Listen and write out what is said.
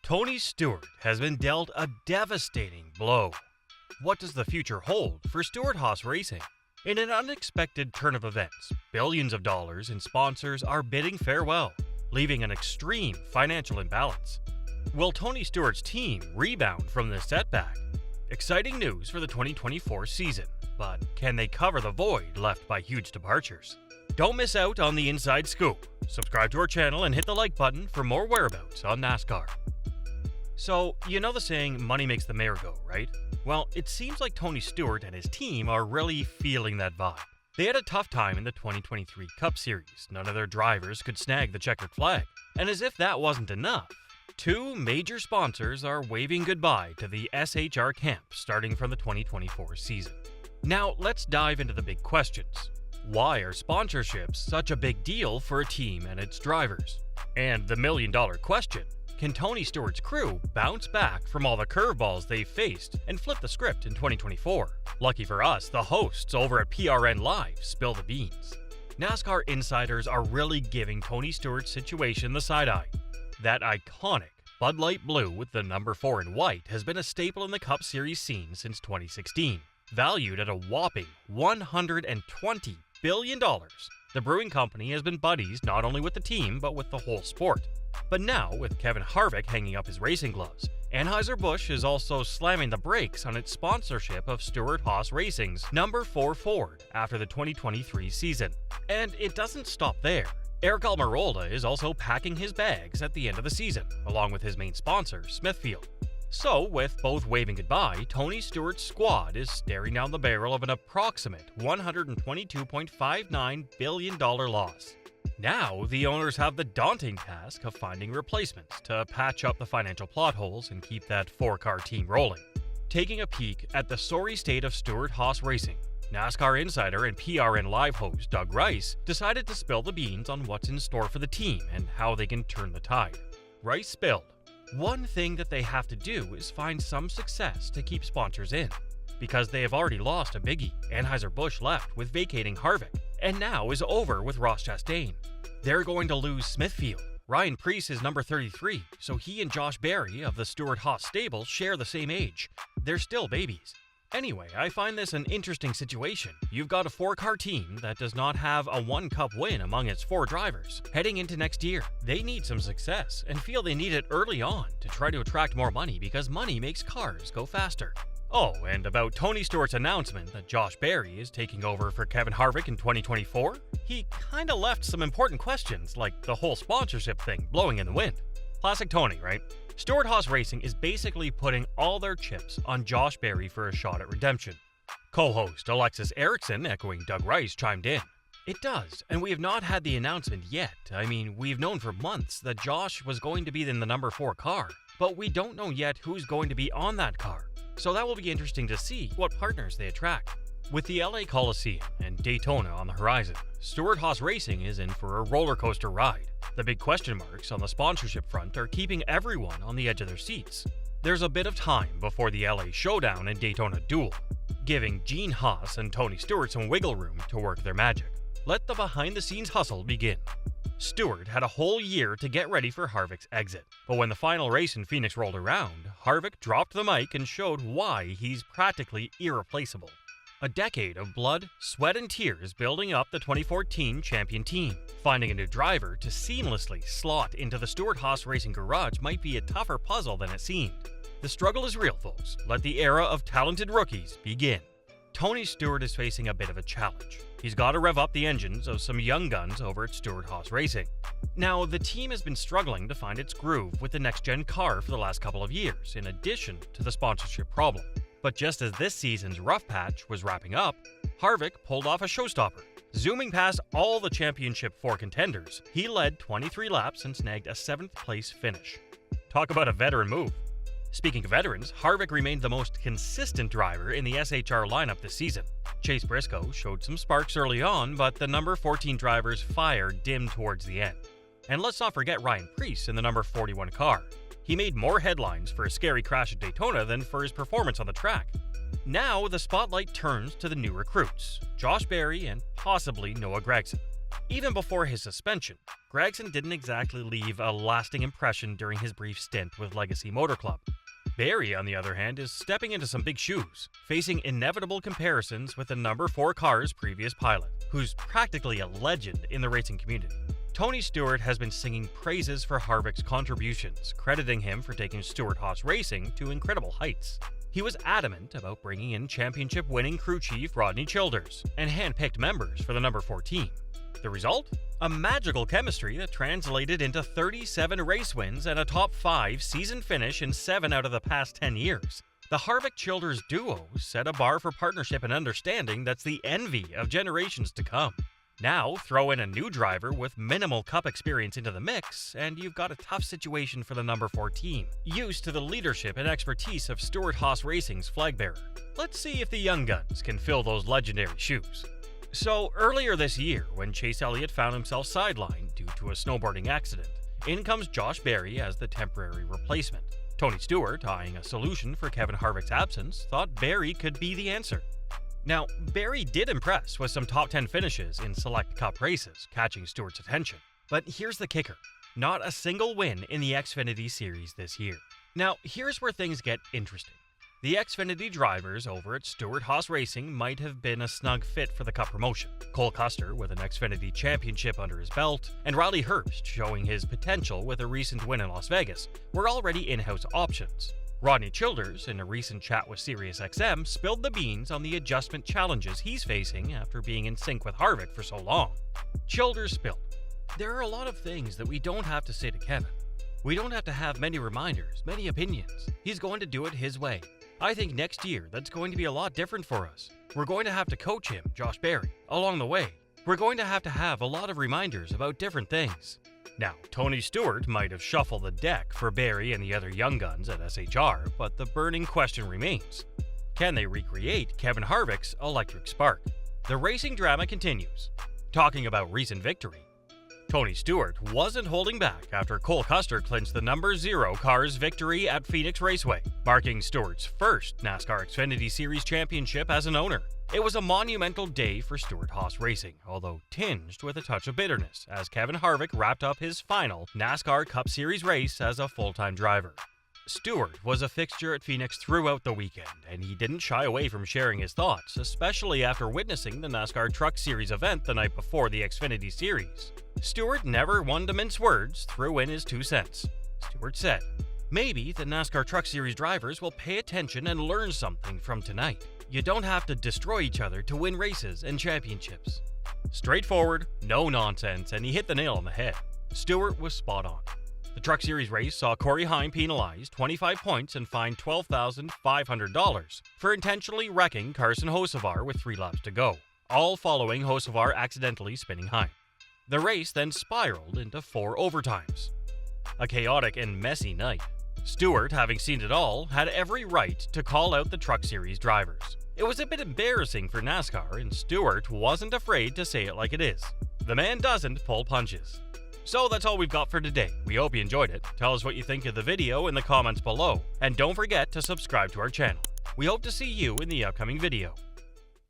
Tony Stewart has been dealt a devastating blow. What does the future hold for Stewart-Haas Racing? In an unexpected turn of events, billions of dollars in sponsors are bidding farewell, leaving an extreme financial imbalance. Will Tony Stewart's team rebound from this setback? Exciting news for the 2024 season, but can they cover the void left by huge departures? Don't miss out on the inside scoop. Subscribe to our channel and hit the like button for more whereabouts on NASCAR. So, you know the saying, money makes the mayor go, right? Well, it seems like Tony Stewart and his team are really feeling that vibe. They had a tough time in the 2023 Cup Series. None of their drivers could snag the checkered flag. And as if that wasn't enough, two major sponsors are waving goodbye to the SHR camp starting from the 2024 season. Now, let's dive into the big questions. Why are sponsorships such a big deal for a team and its drivers? And the million-dollar question, can Tony Stewart's crew bounce back from all the curveballs they faced and flip the script in 2024? Lucky for us, the hosts over at PRN Live spill the beans. NASCAR insiders are really giving Tony Stewart's situation the side-eye. That iconic Bud Light Blue with the number 4 in white has been a staple in the Cup Series scene since 2016. Valued at a whopping $120 billion, the brewing company has been buddies not only with the team but with the whole sport. But now, with Kevin Harvick hanging up his racing gloves, Anheuser-Busch is also slamming the brakes on its sponsorship of Stewart-Haas Racing's number 4 Ford after the 2023 season. And it doesn't stop there. Harvick and Almirola is also packing his bags at the end of the season, along with his main sponsor, Smithfield. So, with both waving goodbye, Tony Stewart's squad is staring down the barrel of an approximate $122.59 billion loss. Now, the owners have the daunting task of finding replacements to patch up the financial plot holes and keep that 4-car team rolling. Taking a peek at the sorry state of Stewart-Haas Racing, NASCAR insider and PRN Live host Doug Rice decided to spill the beans on what's in store for the team and how they can turn the tide. Rice spilled, one thing that they have to do is find some success to keep sponsors in, because they have already lost a biggie. Anheuser-Busch left with vacating Harvick, and now is over with Ross Chastain. They're going to lose Smithfield. Ryan Preece is number 33, so he and Josh Berry of the Stewart-Haas stable share the same age. They're still babies. Anyway, I find this an interesting situation. You've got a 4-car team that does not have a 1-cup win among its 4 drivers. Heading into next year, they need some success and feel they need it early on to try to attract more money because money makes cars go faster. Oh, and about Tony Stewart's announcement that Josh Berry is taking over for Kevin Harvick in 2024, he kinda left some important questions like the whole sponsorship thing blowing in the wind. Classic Tony, right? Stewart-Haas Racing is basically putting all their chips on Josh Berry for a shot at redemption. Co-host Alexis Erickson, echoing Doug Rice, chimed in. It does, and we have not had the announcement yet. I mean, we've known for months that Josh was going to be in the number 4 car, but we don't know yet who's going to be on that car. So that will be interesting to see what partners they attract. With the LA Coliseum and Daytona on the horizon, Stewart-Haas Racing is in for a roller coaster ride. The big question marks on the sponsorship front are keeping everyone on the edge of their seats. There's a bit of time before the LA Showdown and Daytona duel, giving Gene Haas and Tony Stewart some wiggle room to work their magic. Let the behind-the-scenes hustle begin. Stewart had a whole year to get ready for Harvick's exit, but when the final race in Phoenix rolled around, Harvick dropped the mic and showed why he's practically irreplaceable. A decade of blood, sweat, and tears building up the 2014 champion team. Finding a new driver to seamlessly slot into the Stewart-Haas Racing garage might be a tougher puzzle than it seemed. The struggle is real, folks. Let the era of talented rookies begin. Tony Stewart is facing a bit of a challenge. He's got to rev up the engines of some young guns over at Stewart-Haas Racing. Now, the team has been struggling to find its groove with the next-gen car for the last couple of years, in addition to the sponsorship problem. But just as this season's rough patch was wrapping up, Harvick pulled off a showstopper. Zooming past all the Championship 4 contenders, he led 23 laps and snagged a 7th place finish. Talk about a veteran move. Speaking of veterans, Harvick remained the most consistent driver in the SHR lineup this season. Chase Briscoe showed some sparks early on, but the number 14 driver's fire dimmed towards the end. And let's not forget Ryan Preece in the number 41 car. He made more headlines for a scary crash at Daytona than for his performance on the track. Now, the spotlight turns to the new recruits, Josh Berry and possibly Noah Gragson. Even before his suspension, Gregson didn't exactly leave a lasting impression during his brief stint with Legacy Motor Club. Berry, on the other hand, is stepping into some big shoes, facing inevitable comparisons with the number 4 car's previous pilot, who's practically a legend in the racing community. Tony Stewart has been singing praises for Harvick's contributions, crediting him for taking Stewart-Haas racing to incredible heights. He was adamant about bringing in championship-winning crew chief Rodney Childers and hand-picked members for the number 4 team. The result? A magical chemistry that translated into 37 race wins and a top 5 season finish in 7 out of the past 10 years. The Harvick-Childers duo set a bar for partnership and understanding that's the envy of generations to come. Now, throw in a new driver with minimal Cup experience into the mix, and you've got a tough situation for the number 4 team, used to the leadership and expertise of Stewart-Haas Racing's flag bearer. Let's see if the young guns can fill those legendary shoes. So, earlier this year, when Chase Elliott found himself sidelined due to a snowboarding accident, in comes Josh Berry as the temporary replacement. Tony Stewart, eyeing a solution for Kevin Harvick's absence, thought Berry could be the answer. Now, Berry did impress with some top 10 finishes in select Cup races, catching Stewart's attention. But here's the kicker. Not a single win in the Xfinity Series this year. Now, here's where things get interesting. The Xfinity drivers over at Stewart-Haas Racing might have been a snug fit for the Cup promotion. Cole Custer with an Xfinity championship under his belt, and Riley Hurst showing his potential with a recent win in Las Vegas were already in-house options. Rodney Childers, in a recent chat with SiriusXM, spilled the beans on the adjustment challenges he's facing after being in sync with Harvick for so long. Childers spilled, "There are a lot of things that we don't have to say to Kevin. We don't have to have many reminders, many opinions. He's going to do it his way. I think next year that's going to be a lot different for us. We're going to have to coach him, Josh Berry, along the way. We're going to have a lot of reminders about different things." Now, Tony Stewart might have shuffled the deck for Berry and the other young guns at SHR, but the burning question remains. Can they recreate Kevin Harvick's electric spark? The racing drama continues. Talking about recent victory, Tony Stewart wasn't holding back after Cole Custer clinched the number 0 car's victory at Phoenix Raceway, marking Stewart's first NASCAR Xfinity Series championship as an owner. It was a monumental day for Stewart-Haas Racing, although tinged with a touch of bitterness, as Kevin Harvick wrapped up his final NASCAR Cup Series race as a full-time driver. Stewart was a fixture at Phoenix throughout the weekend, and he didn't shy away from sharing his thoughts, especially after witnessing the NASCAR Truck Series event the night before the Xfinity Series. Stewart, never one to mince words, threw in his 2 cents. Stewart said, "Maybe the NASCAR Truck Series drivers will pay attention and learn something from tonight. You don't have to destroy each other to win races and championships." Straightforward, no nonsense, and he hit the nail on the head. Stewart was spot on. The Truck Series race saw Corey Heim penalized 25 points and fined $12,500 for intentionally wrecking Carson Hocevar with 3 laps to go, all following Hocevar accidentally spinning Heim. The race then spiraled into 4 overtimes. A chaotic and messy night. Stewart, having seen it all, had every right to call out the Truck Series drivers. It was a bit embarrassing for NASCAR, and Stewart wasn't afraid to say it like it is. The man doesn't pull punches. So that's all we've got for today. We hope you enjoyed it. Tell us what you think of the video in the comments below, and don't forget to subscribe to our channel. We hope to see you in the upcoming video.